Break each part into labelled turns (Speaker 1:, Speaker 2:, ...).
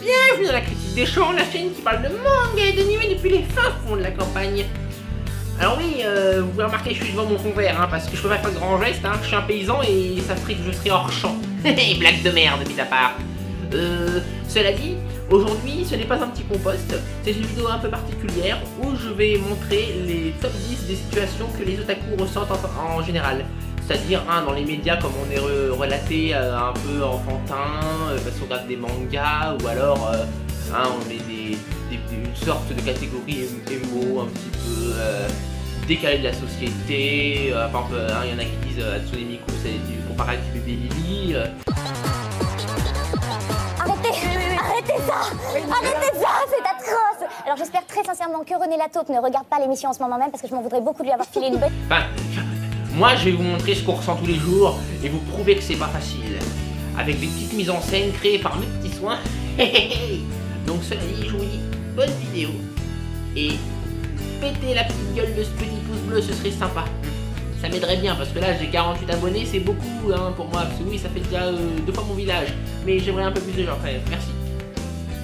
Speaker 1: Bienvenue dans la critique des champs, la chaîne qui parle de manga et d'anime depuis les fins fonds de la campagne. Alors oui, vous pouvez remarquer que je suis devant mon fond vert, hein, parce que je peux pas faire de grands gestes, hein, je suis un paysan et ça ferait que je serais hors champ. Blague de merde, mis à part. Cela dit, aujourd'hui ce n'est pas un petit compost, c'est une vidéo un peu particulière où je vais montrer les top 10 des situations que les otaku ressentent en général. C'est-à-dire dans les médias comme on est relaté un peu enfantin, parce qu'on regarde des mangas, ou alors on met une sorte de catégorie émo un petit peu décalée de la société. Par exemple, il y en a qui disent Hatsune Miku c'est du comparé avec bébé Lily.
Speaker 2: Arrêtez ça! Arrêtez ça! C'est atroce! Alors j'espère très sincèrement que René Lataupe ne regarde pas l'émission en ce moment même parce que je m'en voudrais beaucoup de lui avoir filé une bonne...
Speaker 1: Moi je vais vous montrer ce qu'on ressent tous les jours et vous prouver que c'est pas facile. Avec des petites mises en scène créées par mes petits soins. Donc cela dit, je vous dis bonne vidéo. Et péter la petite gueule de ce petit pouce bleu, ce serait sympa. Ça m'aiderait bien parce que là j'ai 48 abonnés, c'est beaucoup pour moi. Parce que oui, ça fait déjà 2 fois mon village. Mais j'aimerais un peu plus de gens quand même. Merci.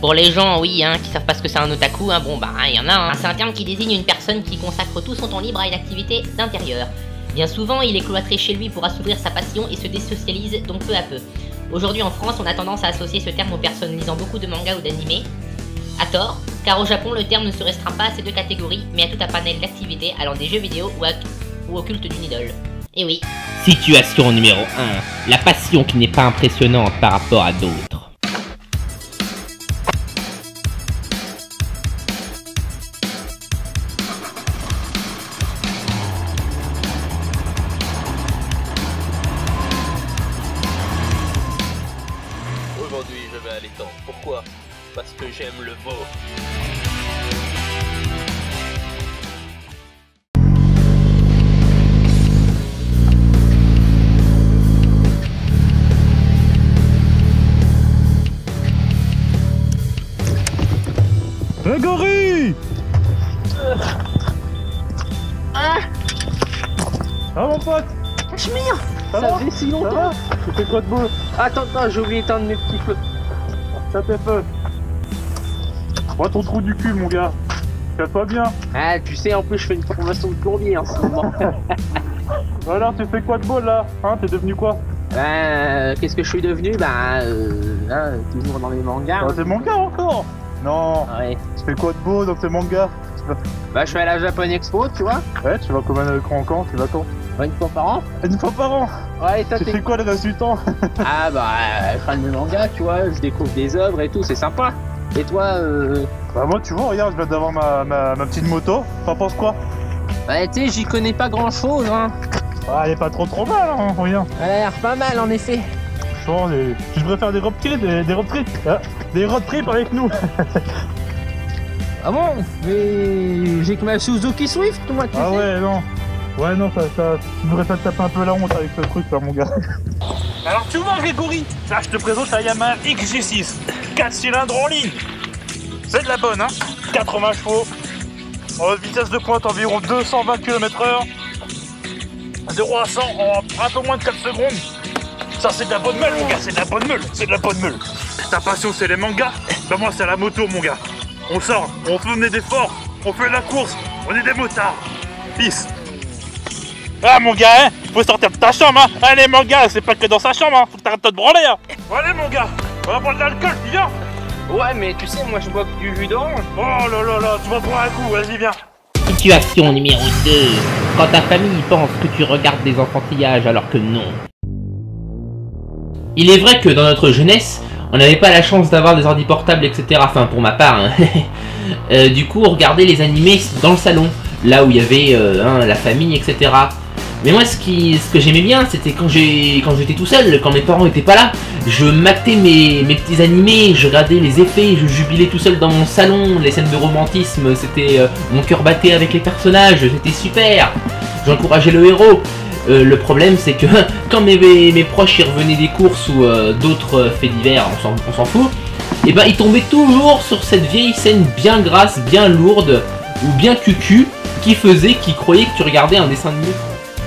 Speaker 3: Pour les gens, oui, qui savent pas ce que c'est un otaku, bon il y en a. C'est un terme qui désigne une personne qui consacre tout son temps libre à une activité d'intérieur. Bien souvent, il est cloîtré chez lui pour assouvir sa passion et se désocialise donc peu à peu. Aujourd'hui en France, on a tendance à associer ce terme aux personnes lisant beaucoup de mangas ou d'animés. À tort, car au Japon, le terme ne se restreint pas à ces deux catégories, mais à tout un panel d'activités allant des jeux vidéo ou au culte d'une idole. Et oui.
Speaker 4: Situation numéro 1. La passion qui n'est pas impressionnante par rapport à d'autres.
Speaker 5: Aujourd'hui, je vais à l'étang. Pourquoi? Parce que j'aime le veau.
Speaker 6: Grégory! Ah mon pote!
Speaker 5: Cachemire!
Speaker 6: Ça
Speaker 5: fait si longtemps!
Speaker 6: Tu fais quoi de beau?
Speaker 5: Attends, j'ai oublié d'éteindre mes petits feux.
Speaker 6: Ça t'est feu. Vois ton trou du cul mon gars. Calme-toi bien.
Speaker 5: Ah, tu sais, en plus, je fais une formation de plombier en ce moment.
Speaker 6: Alors tu fais quoi de beau là? T'es devenu quoi?
Speaker 5: Qu'est-ce que je suis devenu? Toujours dans les mangas.
Speaker 6: C'est manga encore? Non.
Speaker 5: Ouais.
Speaker 6: Tu fais quoi de beau dans ces mangas?
Speaker 5: Je suis à la Japan Expo, tu vois.
Speaker 6: Ouais, tu vas comme un écran quand? Tu vas quand?
Speaker 5: Une fois par an.
Speaker 6: Une fois par an?
Speaker 5: Ouais, et toi,
Speaker 6: tu fais quoi le reste du temps?
Speaker 5: Je prends mes mangas, tu vois, je découvre des œuvres et tout, c'est sympa. Et toi,
Speaker 6: Bah moi tu vois, regarde, je viens d'avoir ma petite moto. T'en penses quoi?
Speaker 5: Bah tu sais, j'y connais pas grand chose,
Speaker 6: Ah, elle est pas trop mal, regarde.
Speaker 5: Elle a l'air pas mal, en effet.
Speaker 6: Tu devrais faire des road trips, des road trips avec nous.
Speaker 5: Ah bon? Mais j'ai que ma Suzuki Swift, moi, tu sais.
Speaker 6: Ah ouais, non. Ouais, non, tu devrais te taper un peu la honte avec ce truc là, mon gars. Alors tu vois, Grégory, là je te présente la Yamaha XG6, 4 cylindres en ligne. C'est de la bonne, 80 chevaux, vitesse de pointe environ 220 km/h, 0 à 100 en un peu moins de 4 secondes. Ça c'est de la bonne meule, mon gars, c'est de la bonne meule. Ta passion c'est les mangas, ben moi c'est la moto, mon gars. On sort, on fait mener des forts, on fait de la course, on est des motards. Peace. Ah mon gars, faut sortir de ta chambre, Allez mon gars, c'est pas que dans sa chambre, faut que t'arrêtes de te branler, Allez mon gars, on va boire de l'alcool, viens.
Speaker 5: Ouais, mais tu sais, moi je bois que du jus d'orange.
Speaker 6: Oh là, tu vas boire un coup, vas-y viens.
Speaker 4: Situation numéro 2. Quand ta famille pense que tu regardes des enfantillages alors que non. Il est vrai que dans notre jeunesse, on n'avait pas la chance d'avoir des ordi portables, etc. Enfin, pour ma part. Du coup, on regardait les animés dans le salon, là où il y avait la famille, etc. Mais moi, ce que j'aimais bien, c'était quand j'étais tout seul, quand mes parents n'étaient pas là. Je matais mes petits animés, je regardais les effets, je jubilais tout seul dans mon salon. Les scènes de romantisme, c'était mon cœur battait avec les personnages, c'était super. J'encourageais le héros. Le problème c'est que quand mes proches y revenaient des courses ou d'autres faits divers, on s'en fout, et ben ils tombaient toujours sur cette vieille scène bien grasse, bien lourde ou bien cucu qui croyait que tu regardais un dessin animé.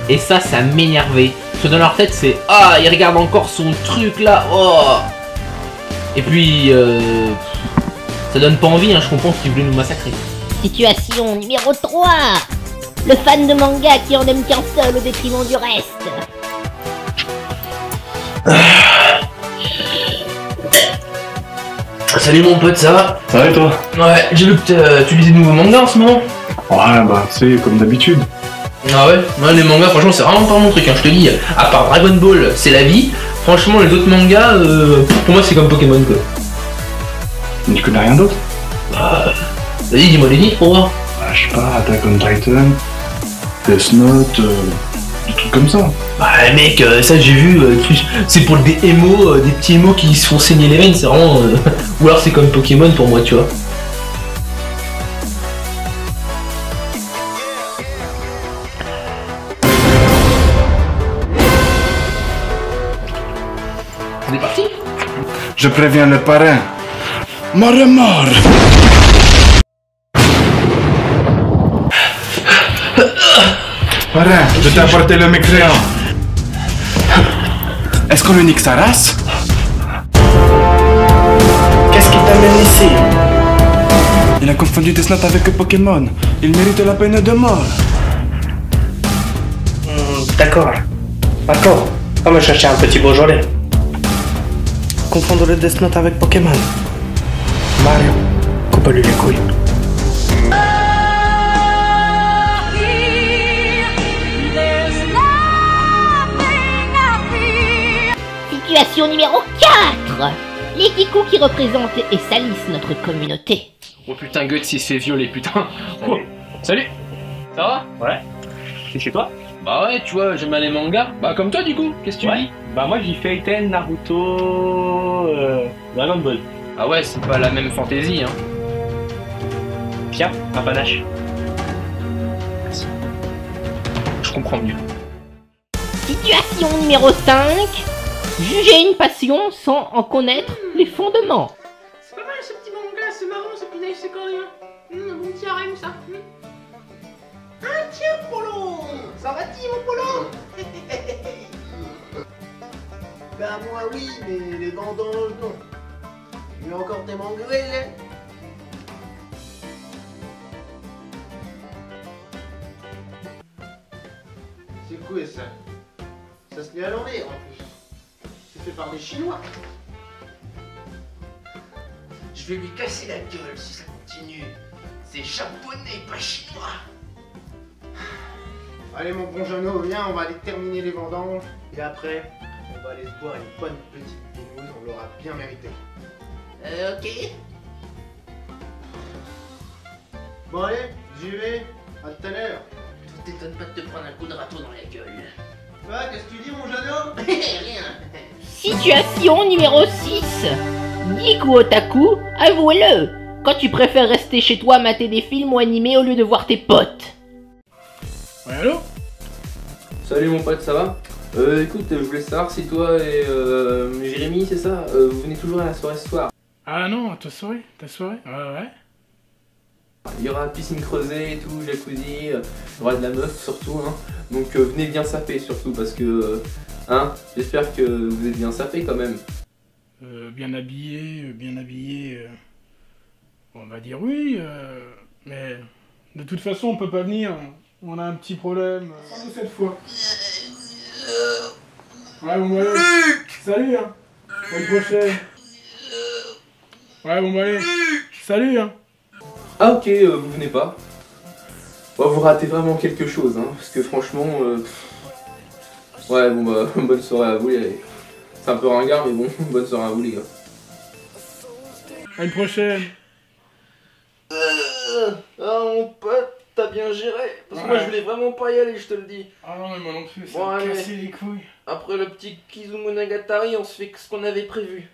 Speaker 4: Et ça m'énervait. Parce que dans leur tête c'est il regarde encore son truc là, oh. Et puis Ça donne pas envie, hein, je comprends qu'ils voulaient nous massacrer.
Speaker 3: Situation numéro 3. Le fan de manga qui en aime qu'un seul au détriment du reste.
Speaker 4: Salut mon pote, ça va?
Speaker 6: Ça va et toi?
Speaker 4: Ouais, j'ai vu que tu lis des nouveaux mangas en ce moment.
Speaker 6: Ouais, bah, c'est comme d'habitude.
Speaker 4: Ah ouais, les mangas, franchement, c'est vraiment pas mon truc, hein, je te dis. À part Dragon Ball, c'est la vie. Franchement, les autres mangas, pour moi, c'est comme Pokémon, quoi.
Speaker 6: Mais tu connais rien d'autre?
Speaker 4: Bah, vas-y, dis-moi les titres pour voir.
Speaker 6: Bah, je sais pas, Attack on Titan, Death Note, des trucs comme ça.
Speaker 4: Bah mec, ça j'ai vu, c'est pour des émos, des petits émos qui se font saigner les veines, c'est vraiment... Ou alors c'est comme Pokémon pour moi, tu vois. On est parti?
Speaker 6: Je préviens le parrain. Mort. Parrain, je t'ai apporté le mécréant. Est-ce qu'on lui nique sa race? Qu'est-ce qui t'amène ici? Il a confondu Death Note avec Pokémon. Il mérite la peine de mort.
Speaker 7: D'accord. On va me chercher un petit Beaujolais. Confondre le Death Note avec Pokémon. Mario, coupe-lui les couilles.
Speaker 3: Situation numéro 4. Les geekos qui représentent et salissent notre communauté.
Speaker 4: Oh putain, Guts il se fait violer, putain. Oh. Salut. Ça va?
Speaker 8: Ouais. C'est chez toi?
Speaker 4: Bah ouais, tu vois, j'aime bien les mangas. Bah comme toi du coup, qu'est-ce que tu lis?
Speaker 8: Bah moi j'ai fait Fairy Naruto, Dragon Ball.
Speaker 4: Ah ouais, c'est pas la même fantaisie, hein.
Speaker 8: Tiens, un panache.
Speaker 4: Je comprends mieux.
Speaker 3: Situation numéro 5. Juger une passion sans en connaître les fondements.
Speaker 1: C'est pas mal ce petit manga, c'est marrant, c'est punaise, c'est coréen. Un bon petit harem ça. Ah tiens Polo, ça va-t-il mon Polo?
Speaker 9: Bah moi oui, mais les vendanges non. Il y a encore des mangrels là. C'est quoi ça? Ça se lit à l'envers en plus. C'est fait par des Chinois. Je vais lui casser la gueule si ça continue. C'est japonais, pas chinois. Allez mon bon Jeannot, viens, on va aller terminer les vendanges. Et après, on va aller se boire une bonne petite binouse, on l'aura bien mérité. Ok. Bon allez, j'y vais. À tout à l'heure.
Speaker 1: Tu t'étonnes pas de te prendre un coup de râteau dans la gueule.
Speaker 9: Ouais, qu'est-ce que tu dis mon Jeannot?
Speaker 1: Rien.
Speaker 3: Situation numéro 6. Geek ou otaku, avouez-le. Quand tu préfères rester chez toi mater des films ou animés au lieu de voir tes potes.
Speaker 6: Ouais, allô?
Speaker 4: Salut mon pote, ça va? Écoute, je voulais savoir si toi et Jérémy, c'est ça, vous venez toujours à la soirée ce soir.
Speaker 6: Ah non, ta soirée? Ouais.
Speaker 4: Il y aura piscine creusée et tout, jacuzzi, il y aura de la meuf surtout, hein. Donc venez bien saper surtout parce que, hein, j'espère que vous êtes bien sapés quand même.
Speaker 6: Bien habillé, on va dire oui, mais de toute façon on peut pas venir, on a un petit problème, sans nous cette fois. Ouais bon bah allez, salut hein, à une prochaine. Ouais bon bah allez, salut hein.
Speaker 4: Ah ok, vous venez pas. Bon, vous ratez vraiment quelque chose, hein, parce que franchement, ouais bon bah, bonne soirée à vous les gars. C'est un peu ringard mais bon, bonne soirée à vous les gars.
Speaker 6: À une prochaine.
Speaker 9: Ah mon pote, t'as bien géré. Parce que moi je voulais vraiment pas y aller, je te le dis.
Speaker 6: Ah non mais moi non plus, ça
Speaker 9: Bon,
Speaker 6: me
Speaker 9: allez.
Speaker 6: cassait les couilles.
Speaker 9: Après le petit Kizumonogatari, on se fait ce qu'on avait prévu.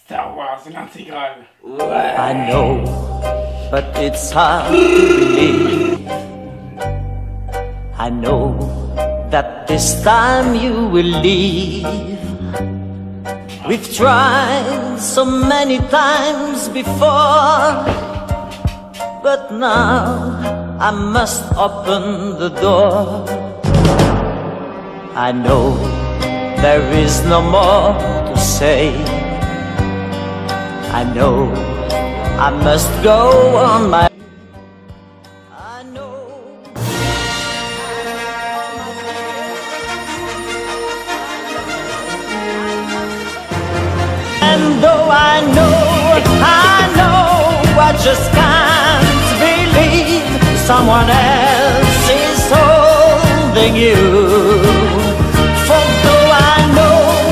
Speaker 6: Star Wars, l'intégrale.
Speaker 9: Ouais.
Speaker 10: I know, but it's hard to believe. I know that this time you will leave. We've tried so many times before, but now I must open the door. I know there is no more to say. I know I must go on my And though I know I just can't believe someone else is holding you. For though I know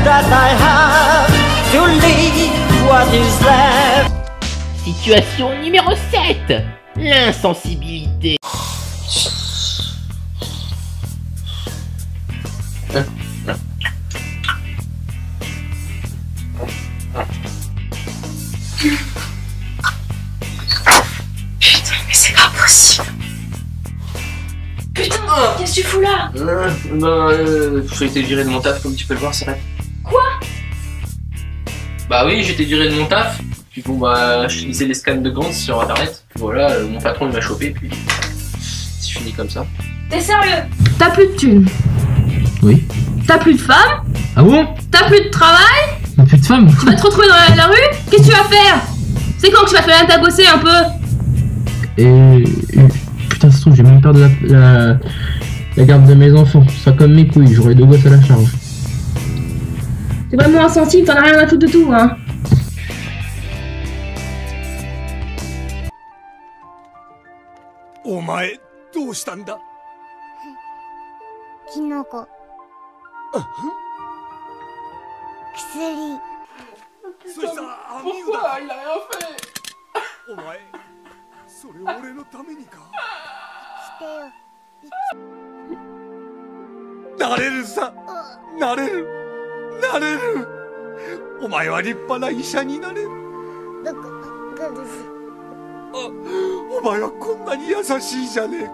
Speaker 10: that I have to leave what is left.
Speaker 3: Situation numéro 7. L'insensibilité.
Speaker 11: Putain, mais c'est pas possible. Putain, qu'est-ce que tu fous là?
Speaker 4: J'ai été viré de mon taf, comme tu peux le voir, c'est vrai.
Speaker 11: Quoi?
Speaker 4: Bah oui, j'ai été viré de mon taf. Puis bon, bah, je lisais les scans de Gantz sur internet. Puis voilà, mon patron il m'a chopé, puis c'est fini comme ça.
Speaker 11: T'es sérieux? T'as plus de thunes?
Speaker 5: Oui.
Speaker 11: T'as plus de femmes?
Speaker 5: Ah bon?
Speaker 11: T'as plus de travail?
Speaker 5: Y'a plus de femmes?
Speaker 11: Tu vas te retrouver dans la rue? Qu'est-ce que tu vas faire? C'est quand que tu vas te faire tabosser un peu?
Speaker 5: Putain, ça se trouve, j'ai même peur de la garde de mes enfants. Ça comme mes couilles, j'aurai 2 gosses à la charge.
Speaker 11: T'es vraiment insensible, t'en as rien à foutre de tout, hein?
Speaker 12: Omae, どうしたんだ?
Speaker 2: キノコ。薬。
Speaker 12: そしたらアミューだ。お前、それ俺のためにか? なれるさ。なれる。お前は立派な医者になれる。
Speaker 2: どこです。
Speaker 12: お前はこんなに優しいじゃねえか。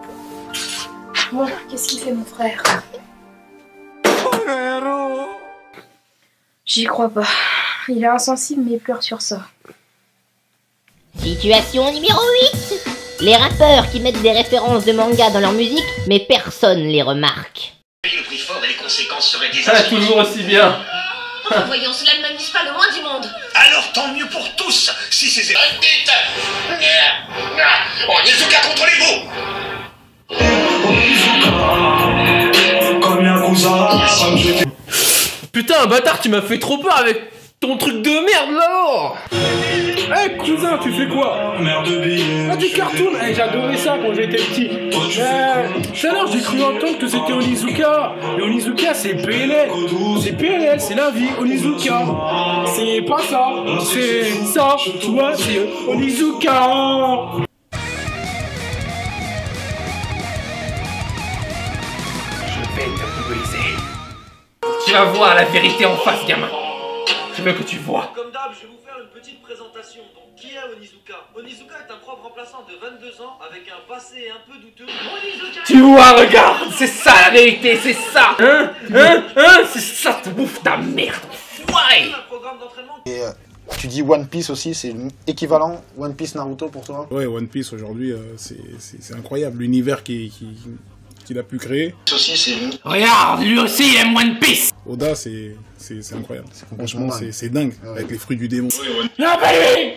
Speaker 11: Bon, qu'est-ce qu'il fait mon frère? J'y crois pas. Il est insensible mais il pleure sur ça.
Speaker 3: Situation numéro 8. Les rappeurs qui mettent des références de manga dans leur musique, mais personne les remarque.
Speaker 13: Le prix fort et les conséquences seraient
Speaker 4: Ça va toujours aussi bien.
Speaker 11: Voyons, cela ne m'amuse pas le moins du monde.
Speaker 13: Alors tant mieux pour tous, si ces élites... Onizuka contre les veaux.
Speaker 4: Putain, bâtard, tu m'as fait trop peur avec ton truc de merde là.
Speaker 14: Hey cousin, tu fais quoi? Merde de billet. Ah, du cartoon. Hey, j'adorais ça quand j'étais petit. Tout à l'heure, j'ai cru entendre que c'était Onizuka. Mais Onizuka, c'est PNL. C'est PNL, c'est la vie. Onizuka. C'est pas ça. C'est ça. Tu vois, c'est Onizuka.
Speaker 4: Je vais te briser. Tu vas voir la vérité en face, gamin. Je veux que tu vois.
Speaker 15: Comme d'hab, je vais vous faire une petite présentation. Donc, qui est Onizuka? Onizuka est un propre remplaçant de 22 ans avec un passé un peu douteux. Onizuka...
Speaker 4: Tu vois, regarde, c'est ça la vérité, c'est ça. C'est ça, tu bouffes ta merde. Ouais.
Speaker 9: Et tu dis One Piece aussi, c'est équivalent One Piece Naruto pour toi?
Speaker 16: Ouais, One Piece aujourd'hui, c'est incroyable l'univers qu'il a pu créer.
Speaker 4: Regarde, lui aussi il aime One Piece.
Speaker 16: Oda, c'est incroyable. Franchement, c'est dingue, avec les fruits du démon.
Speaker 4: Non, pas lui.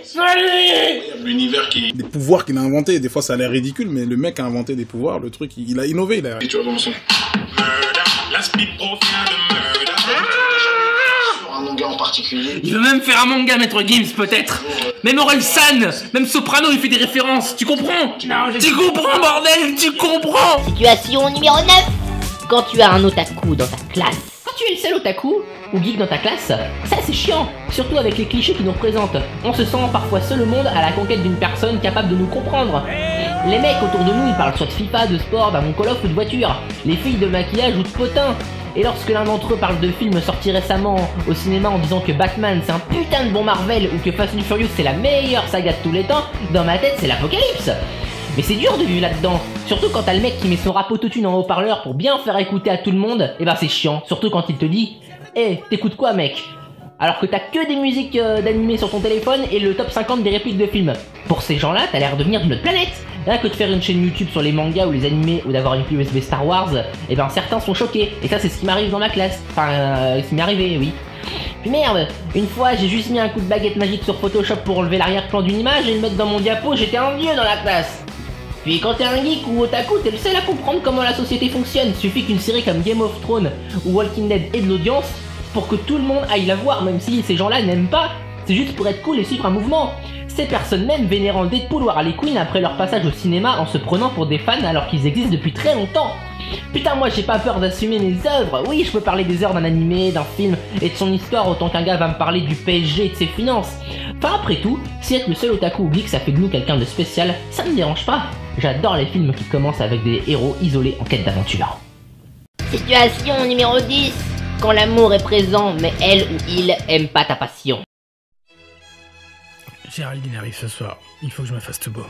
Speaker 16: L'univers qui... Des pouvoirs qu'il a inventés, des fois ça a l'air ridicule, mais le mec a inventé des pouvoirs, le truc, il a innové. Et tu vois dans le son.
Speaker 9: Un manga en particulier.
Speaker 4: Il veut même faire un manga, Maître Games, peut-être. Même Orelsan, même Soprano, il fait des références. Tu comprends? Tu comprends, bordel, tu comprends.
Speaker 3: Situation numéro 9. Quand tu as un otaku dans ta classe. Quand tu es le seul otaku ou geek dans ta classe, ça c'est chiant. Surtout avec les clichés qui nous représentent. On se sent parfois seul au monde à la conquête d'une personne capable de nous comprendre. Les mecs autour de nous, ils parlent soit de FIFA, de sport, d'un bon Call of ou de voiture. Les filles de maquillage ou de potin. Et lorsque l'un d'entre eux parle de films sortis récemment au cinéma en disant que Batman c'est un putain de bon Marvel ou que Fast and Furious c'est la meilleure saga de tous les temps, dans ma tête c'est l'apocalypse. Mais c'est dur de vivre là-dedans, surtout quand t'as le mec qui met son rap autotune en haut-parleur pour bien faire écouter à tout le monde, et bah c'est chiant, surtout quand il te dit « Eh, t'écoutes quoi mec ?» alors que t'as que des musiques d'animés sur ton téléphone et le top 50 des répliques de films. Pour ces gens-là, t'as l'air de venir d'une autre planète. Rien que de faire une chaîne YouTube sur les mangas ou les animés ou d'avoir une clé USB Star Wars, et ben certains sont choqués. Et ça c'est ce qui m'arrive dans ma classe. Enfin, ce qui m'est arrivé, oui. Puis merde, une fois j'ai juste mis un coup de baguette magique sur Photoshop pour enlever l'arrière-plan d'une image et le mettre dans mon diapo, j'étais un dieu dans la classe. Puis quand t'es un geek ou otaku, t'es le seul à comprendre comment la société fonctionne. Suffit qu'une série comme Game of Thrones ou Walking Dead ait de l'audience pour que tout le monde aille la voir, même si ces gens-là n'aiment pas. C'est juste pour être cool et suivre un mouvement. Ces personnes même vénérant Deadpool ou Harley Quinn après leur passage au cinéma en se prenant pour des fans alors qu'ils existent depuis très longtemps. Putain, moi j'ai pas peur d'assumer mes œuvres. Oui, je peux parler des heures d'un animé, d'un film et de son histoire autant qu'un gars va me parler du PSG et de ses finances. Enfin après tout, si être le seul otaku ou geek ça fait de nous quelqu'un de spécial, ça me dérange pas. J'adore les films qui commencent avec des héros isolés en quête d'aventure. Situation numéro 10. Quand l'amour est présent mais elle ou il aime pas ta passion.
Speaker 14: Géraldine arrive ce soir, il faut que je me fasse tout beau.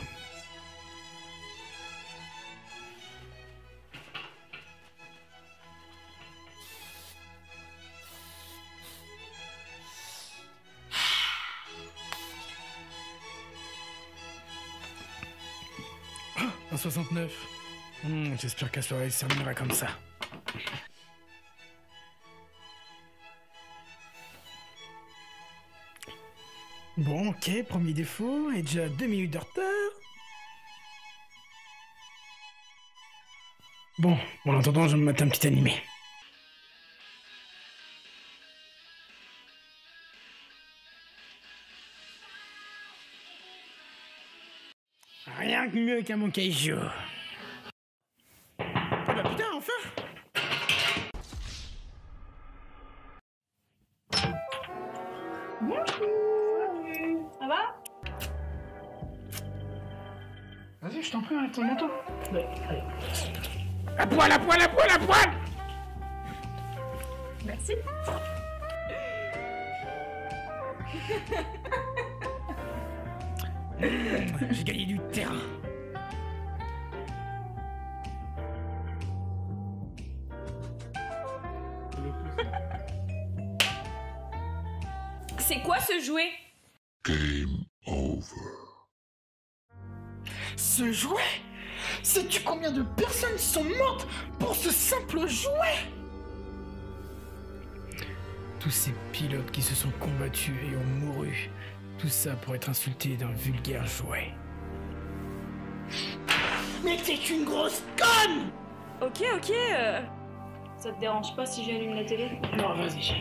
Speaker 14: Un 69. J'espère qu'elle soirée se terminera comme ça. Bon, ok, premier défaut, et déjà 2 minutes de retard. Bon, en attendant, je vais me mettre un petit animé. Rien que mieux qu'un bon kaiju. Ah bah putain, enfin!
Speaker 11: Ça va?
Speaker 14: Vas-y, je t'en prie, enlève ton manteau.
Speaker 11: Ouais, allez.
Speaker 14: À poil, à poil, à poil, à poil!
Speaker 11: Merci.
Speaker 14: J'ai gagné du terrain.
Speaker 11: C'est quoi ce jouet?
Speaker 12: Game over.
Speaker 14: Ce jouet? Sais-tu combien de personnes sont mortes pour ce simple jouet? Tous ces pilotes qui se sont combattus et ont mouru, tout ça pour être insultés d'un vulgaire jouet. Mais t'es une grosse conne!
Speaker 11: Ok, ça te dérange pas si j'allume la télé?
Speaker 14: Non, vas-y.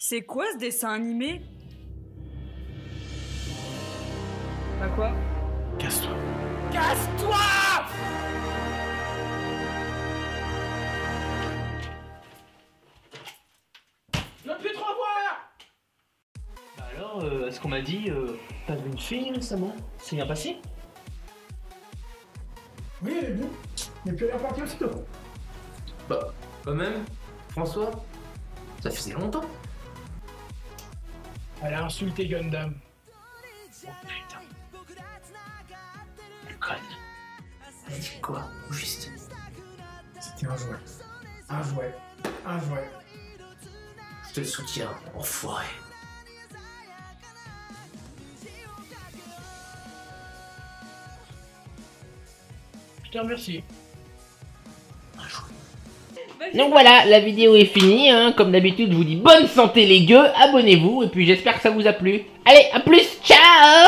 Speaker 11: C'est quoi ce dessin animé? Bah quoi?
Speaker 14: Casse-toi. Casse-toi! Je veux plus te revoir!
Speaker 4: Bah alors, est-ce qu'on m'a dit, t'as vu une fille récemment? C'est bien passé?
Speaker 14: Oui, elle est bien. Et puis elle est repartie aussitôt.
Speaker 4: Bah, quand même, François, ça faisait longtemps.
Speaker 14: Elle a insulté Gundam.
Speaker 4: Oh putain. Le conne. Elle a dit quoi, au juste?
Speaker 14: C'était un jouet. Un jouet. Un jouet.
Speaker 4: Je te soutiens, enfoiré.
Speaker 14: Je te remercie.
Speaker 3: Donc voilà, la vidéo est finie, hein. Comme d'habitude je vous dis bonne santé les gueux, abonnez-vous et puis j'espère que ça vous a plu. Allez, à plus, ciao!